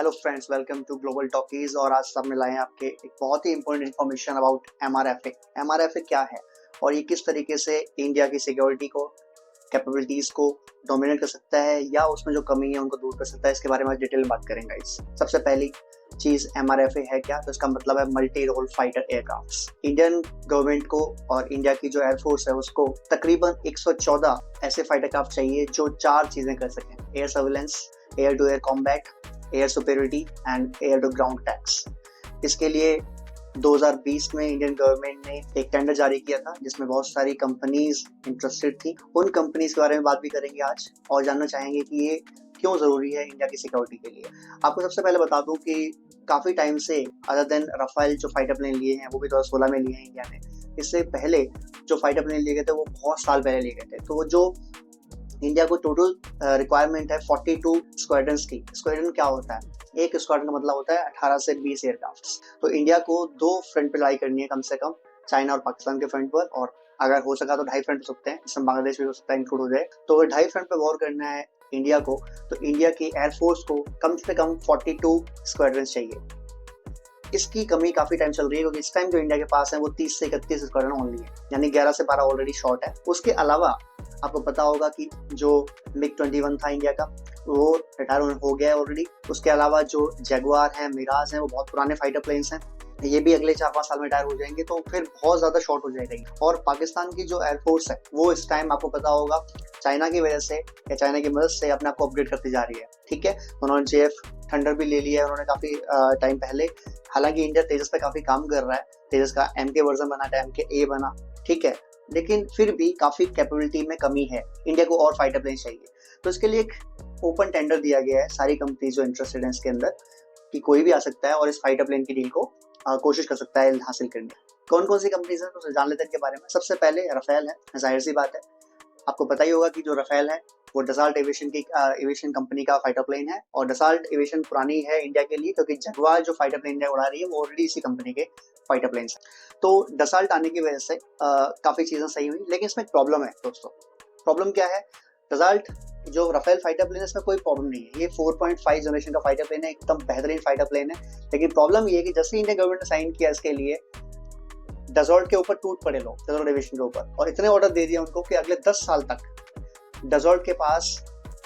Hello friends, welcome to global talkies. और आज सब में लाए हैं आपके एक बहुत ही important information about MRFA. MRFA क्या है और ये किस तरीके से इंडिया की सिक्योरिटी को, कैपेबिलिटीज को डोमिनेट कर सकता है या उसमें जो कमी है उनको दूर कर सकता है, इसके बारे में आज डिटेल में बात करेंगे। सबसे पहली चीज एमआरएफए है क्या, तो इसका मतलब है multi role fighter aircraft. Indian government को और इंडिया की जो एयरफोर्स है उसको तकरीबन 114 ऐसे फाइटर क्राफ्ट चाहिए जो 4 चीजें कर सकें: air surveillance, air to air combat, air superiority and air to ground attacks. इसके लिए 2020 में इंडियन गवर्नमेंट ने एक टेंडर जारी किया था जिसमें बहुत सारी कंपनीज इंटरेस्टेड थी। उन कंपनीज के बारे में बात भी करेंगे आज और जानना चाहेंगे कि ये क्यों जरूरी है इंडिया की सिक्योरिटी के लिए। आपको सबसे पहले बता दूं कि काफी टाइम से अदर देन राफेल जो फाइटर प्लेन लिए हैं वो भी 2016 में लिए हैं इंडिया ने। इससे पहले जो फाइटर प्लेन लिए गए थे वो बहुत साल पहले लिए गए थे। तो जो इंडिया को टोटल रिक्वायरमेंट है 42 स्क्वाड्रन्स की। स्क्वाड्रन क्या होता है? एक स्क्वाड्रन का मतलब होता है 18 से 20 एयरक्राफ्ट। तो इंडिया को 2 फ्रंट पे लड़ाई करनी है कम से कम, चाइना और पाकिस्तान के फ्रंट पर, और अगर हो सका तो 2.5 फ्रंट हो सकते हैं, इसमें बांग्लादेश भी हो सकता है इंक्लूड हो जाए। तो अगर 2.5 फ्रंट पे वॉर करना है इंडिया को तो इंडिया की एयरफोर्स को कम से कम 42 स्क्वाड्रन चाहिए। इसकी कमी काफी टाइम चल रही है क्योंकि इस टाइम जो इंडिया के पास है वो 30 से 31 स्क्वाड्रन ओनली है, यानी 11 से 12 ऑलरेडी शॉर्ट है। उसके अलावा आपको पता होगा कि जो MiG-21 था इंडिया का वो रिटायर हो गया है ऑलरेडी। उसके अलावा जो जैगुआर है, मिराज है, वो बहुत पुराने फाइटर प्लेन्स हैं, ये भी अगले 4-5 साल में रिटायर हो जाएंगे, तो फिर बहुत ज्यादा शॉर्ट हो जाएगा। और पाकिस्तान की जो एयरफोर्स है वो इस टाइम आपको पता होगा चाइना की वजह से या चाइना की मदद से अपने आप को अपग्रेड करती जा रही है। ठीक है, उन्होंने JF थंडर भी ले लिया है उन्होंने काफी टाइम पहले। हालांकि इंडिया तेजस पे काफी काम कर रहा है, तेजस का MK वर्जन बना, MK-A बना, ठीक है, लेकिन फिर भी काफी कैपेबिलिटी में कमी है। इंडिया को और फाइटर प्लेन चाहिए, तो इसके लिए एक ओपन टेंडर दिया गया है सारी कंपनी जो इंटरेस्टेड है इसके अंदर, कि कोई भी आ सकता है और इस फाइटर प्लेन की डील को कोशिश कर सकता है हासिल करने। कौन कौन सी कंपनीज है तो जान लेते हैं इनके बारे में। सबसे पहले राफेल है, जाहिर सी बात है, आपको पता ही होगा कि जो राफेल है वो डसाल्ट एविएशन कंपनी का फाइटर प्लेन है। और डसाल्ट एविएशन पुरानी है इंडिया के लिए क्योंकि जगुआर जो फाइटर प्लेन इंडिया उड़ा रही है वो ऑलरेडी इसी कंपनी के फाइटर प्लेन है। तो डसाल्ट आने की वजह से काफी चीजें सही हुई, लेकिन इसमें एक प्रॉब्लम है दोस्तों। प्रॉब्लम क्या है? डसाल्ट जो राफेल फाइटर प्लेन है इसमें कोई प्रॉब्लम नहीं है, ये 4.5 जनरेशन का फाइटर प्लेन है, एकदम बेहतरीन फाइटर प्लेन है। लेकिन प्रॉब्लम ये है कि जैसे इंडियन गवर्नमेंट ने साइन किया इसके लिए, डसॉल्ट के ऊपर टूट पड़े लोग, डसॉल्ट एविएशन के ऊपर, और इतने ऑर्डर दे दिया उनको कि अगले 10 साल तक डसॉल्ट के पास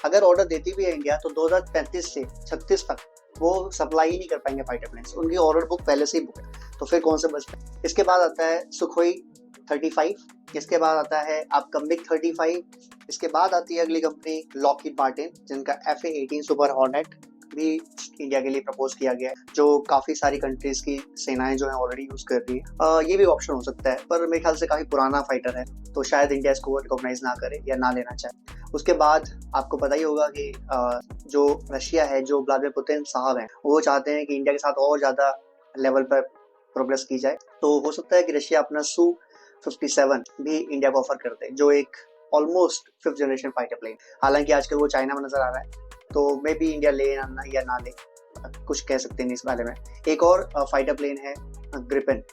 अगर ऑर्डर देती भी है इंडिया तो 2035 से 36 तक वो सप्लाई ही नहीं कर पाएंगे फाइटर प्लेन्स। उनकी ऑर्डर बुक पहले से ही बुक है, तो फिर कौन से बचते हैं। इसके बाद आता है सुखोई 35, इसके बाद आता है आपका MiG-35, इसके बाद आती है अगली कंपनी लॉकहीड मार्टिन जिनका FA-18 सुपर हॉर्नेट भी इंडिया के लिए प्रपोज किया गया है, जो काफी सारी कंट्रीज की सेनाएं जो है ऑलरेडी यूज कर रही है। ये भी ऑप्शन हो सकता है, पर मेरे ख्याल से काफी पुराना फाइटर है तो शायद इंडिया इसको रिकॉग्नाइज ना करे या ना लेना चाहे। उसके बाद आपको पता ही होगा कि जो रशिया है, जो व्लादिमीर पुतिन साहब हैं, वो चाहते हैं कि इंडिया के साथ और ज्यादा लेवल पर प्रोग्रेस की जाए। तो हो सकता है कि रशिया अपना Su-57 भी इंडिया को ऑफर करते हैं, जो एक almost 5th generation fighter plane. हालांकि आजकल वो चाइना में नजर आ रहा है, तो मे बी इंडिया ले या ना ले, कुछ कह सकते नहीं इस बारे में। एक और फाइटर प्लेन है ग्रिपेन,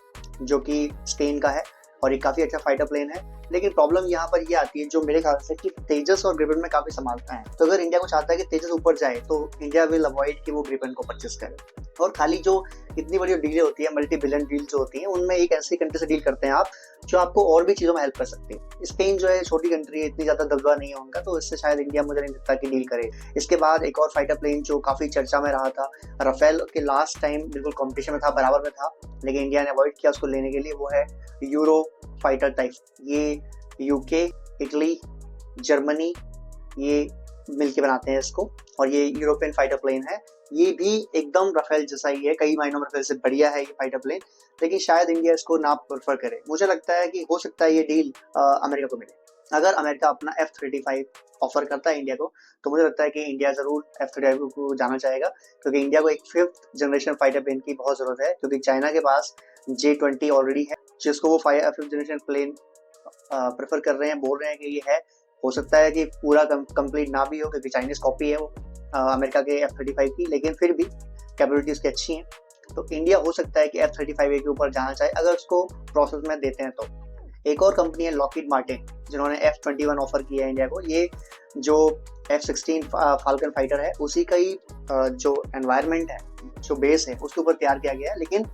जो कि स्पेन का है और ये काफी अच्छा फाइटर प्लेन है। लेकिन प्रॉब्लम यहाँ पर ये आती है जो मेरे ख्याल से कि तेजस और ग्रिपेन में काफी समानता है। तो अगर इंडिया को चाहता है कि तेजस ऊपर जाए तो इंडिया विल अवॉइड कि वो ग्रिपेन को परचेस करे। और खाली जो इतनी बड़ी डील होती है, मल्टी बिलियन डील जो होती है, उनमें एक ऐसी कंट्री से डील करते हैं आप जो आपको और भी चीजों में हेल्प कर सकती है। स्पेन जो है छोटी कंट्री है, इतनी ज्यादा दबदबा नहीं है उनका, तो इससे शायद इंडिया मुझे नहीं लगता कि डील करे। इसके बाद एक और फाइटर प्लेन जो काफी चर्चा में रहा था, राफेल के लास्ट टाइम बिल्कुल कॉम्पिटिशन में था, बराबर में था, लेकिन इंडिया ने अवॉइड किया उसको लेने के लिए, वो है यूरो फाइटर टाइप। ये UK, इटली, जर्मनी ये मिलके बनाते हैं इसको, और ये यूरोपियन फाइटर प्लेन है। ये भी एकदम राफेल जैसा ही है, कई मायनों में राफेल से बढ़िया है ये फाइटर प्लेन, लेकिन शायद इंडिया इसको ना प्रेफर करे। मुझे लगता है कि हो सकता है ये डील अमेरिका को मिले। अगर अमेरिका अपना F-35 ऑफर करता है इंडिया को, तो मुझे लगता है कि इंडिया जरूर F-35 को जाना चाहेगा, क्योंकि इंडिया को एक 5th जनरेशन फाइटर प्लेन की बहुत जरूरत है, क्योंकि चाइना के पास J-20 ऑलरेडी है, जिसको वो 5th जनरेशन प्लेन प्रेफर कर रहे हैं, बोल रहे हैं कि ये है। हो सकता है कि पूरा कंप्लीट ना भी हो क्योंकि चाइनीज कॉपी है वो अमेरिका के F-35 की, लेकिन फिर भी कैपेबिलिटी उसकी अच्छी है। तो इंडिया हो सकता है कि F-35 के ऊपर जाना चाहे अगर उसको प्रोसेस में देते हैं तो। एक और कंपनी है लॉकहीड मार्टिन, जिन्होंने F-21 ऑफर किया है इंडिया को। ये जो F-16 फाल्कन फाइटर है, उसी का ही जो एनवायरनमेंट है, जो बेस है, उसके ऊपर तैयार किया गया है। लेकिन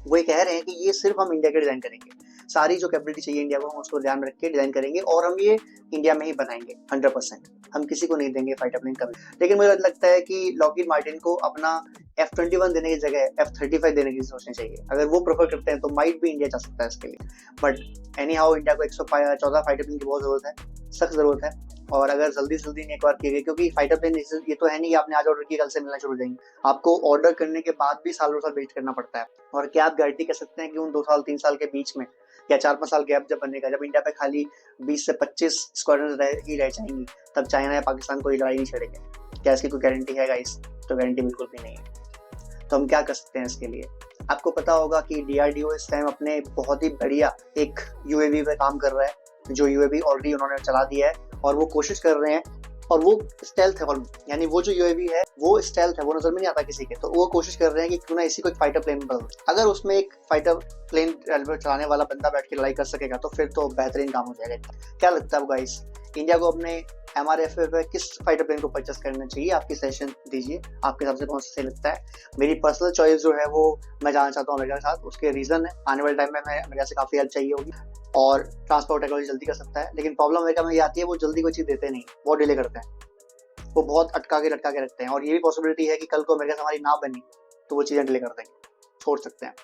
वो ये कह रहे हैं कि ये सिर्फ हम इंडिया के डिजाइन करेंगे, सारी जो कैपेबिलिटी चाहिए इंडिया को हम उसको ध्यान में रख के डिजाइन करेंगे और हम ये इंडिया में ही बनाएंगे 100%। हम किसी को नहीं देंगे फाइटर प्लेन कभी। लेकिन मुझे लगता है कि लॉकहीड मार्टिन को अपना F-21 देने की जगह F-35 देने की सोचनी चाहिए। अगर वो प्रेफर करते हैं तो माइट भी इंडिया जा सकता है इसके लिए। बट एनी हाउ इंडिया को 114 फाइटर प्लेन की बहुत जरूरत है, सख्त जरूरत है। और अगर जल्दी से जल्दी एक बार किए गए, क्योंकि फाइटर प्लेन ये तो है नहीं कि आपने आज ऑर्डर किया कल से मिलना शुरू हो जाएंगे, आपको ऑर्डर करने के बाद भी सालों साल वेट करना पड़ता है। और क्या आप गारंटी कर सकते हैं कि उन 2 साल 3 साल के बीच में या 4-5 साल गैप जब बनेगा, जब इंडिया पे खाली 20 से 25 स्क्वाड्रन ही रह जाएंगी, तब चाइना या पाकिस्तान को लड़ाई नहीं छेड़ेंगे? क्या इसकी कोई गारंटी है गाइस? तो गारंटी बिल्कुल भी नहीं है। तो हम क्या कर सकते हैं इसके लिए? आपको पता होगा कि DRDO इस टाइम अपने बहुत ही बढ़िया एक UAV पे काम कर रहा है, जो UAV ऑलरेडी उन्होंने चला दिया है और वो कोशिश कर रहे हैं, और वो स्टेल्थ है, यानी वो जो UAV है वो स्टेल्थ है, वो नजर में नहीं आता किसी के। तो वो कोशिश कर रहे हैं कि क्यों ना इसी को एक फाइटर प्लेन में बदल दे। अगर उसमें एक फाइटर प्लेन चलाने वाला बंदा बैठ के लड़ाई कर सकेगा तो फिर तो बेहतरीन काम हो जाएगा। क्या लगता है गाइस, इंडिया को अपने MRF पे किस फाइटर प्लेन को परचेस करना चाहिए? आपकी सजेशन दीजिए, आपके हिसाब से कौन सा सही लगता है। मेरी पर्सनल चॉइस जो है वो मैं जानना चाहता हूँ अमेरिका के साथ। उसके रीजन है, आने वाले टाइम में हमें अमेरिका से काफी हेल्प चाहिए होगी और ट्रांसपोर्ट टेक्नोलॉजी जल्दी कर सकता है। लेकिन प्रॉब्लम अमेरिका में ये आती है, वो जल्दी कोई चीज देते नहीं, बहुत डिले करते हैं, वो बहुत अटका के लटका के रखते हैं। और ये भी पॉसिबिलिटी है कि कल को अमेरिका से हमारी ना बनी तो वो चीजें डिले कर देंगे, छोड़ सकते हैं।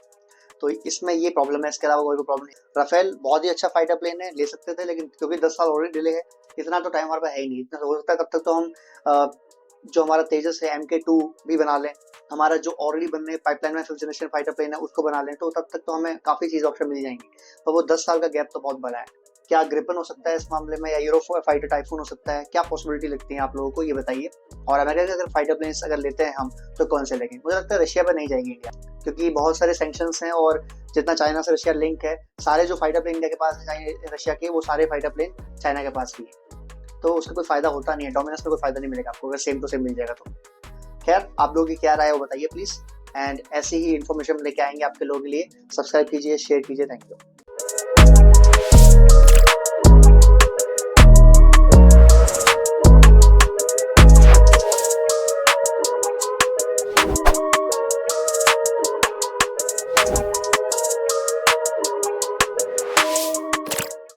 तो इसमें ये प्रॉब्लम है, इसके अलावा कोई प्रॉब्लम नहीं। राफेल बहुत ही अच्छा फाइटर प्लेन है, ले सकते थे, लेकिन क्योंकि 10 साल ऑलरेडी डिले है, इतना तो टाइम हमारे पास है ही नहीं। इतना हो सकता है तब तक तो हम जो हमारा तेजस है MK2 भी बना लें, हमारा जो ऑलरेडी बनने पाइपलाइन में 5th जनरेशन फाइटर प्लेन है उसको बना लें, तो तब तक तो हमें काफी चीज ऑप्शन मिल जाएंगी। तो वो 10 साल का गैप तो बहुत बड़ा है। क्या ग्रिपन हो सकता है इस मामले में, या यूरो फाइटर टाइफून हो सकता है? क्या पॉसिबिलिटी लगती है आप लोगों को, ये बताइए। और अमेरिका के अगर फाइटर प्लेन्स अगर लेते हैं हम तो कौन से लेंगे? मुझे लगता है रशिया पे नहीं जाएगी इंडिया, क्योंकि बहुत सारे सैंक्शंस हैं और जितना चाइना से रशिया लिंक है, सारे जो फाइटर प्लेन इंडिया के पास है रशिया के, वो सारे फाइटर प्लेन चाइना के पास भी है। तो उसका कोई फायदा होता नहीं है, डोमिनेंस में कोई फायदा नहीं मिलेगा आपको अगर सेम टू सेम मिल जाएगा तो। खैर, आप लोगों की क्या राय है वो बताइए प्लीज, एंड ऐसी ही इन्फॉर्मेशन लेके आएंगे आपके लोगों के लिए। सब्सक्राइब कीजिए, शेयर कीजिए। Thank you.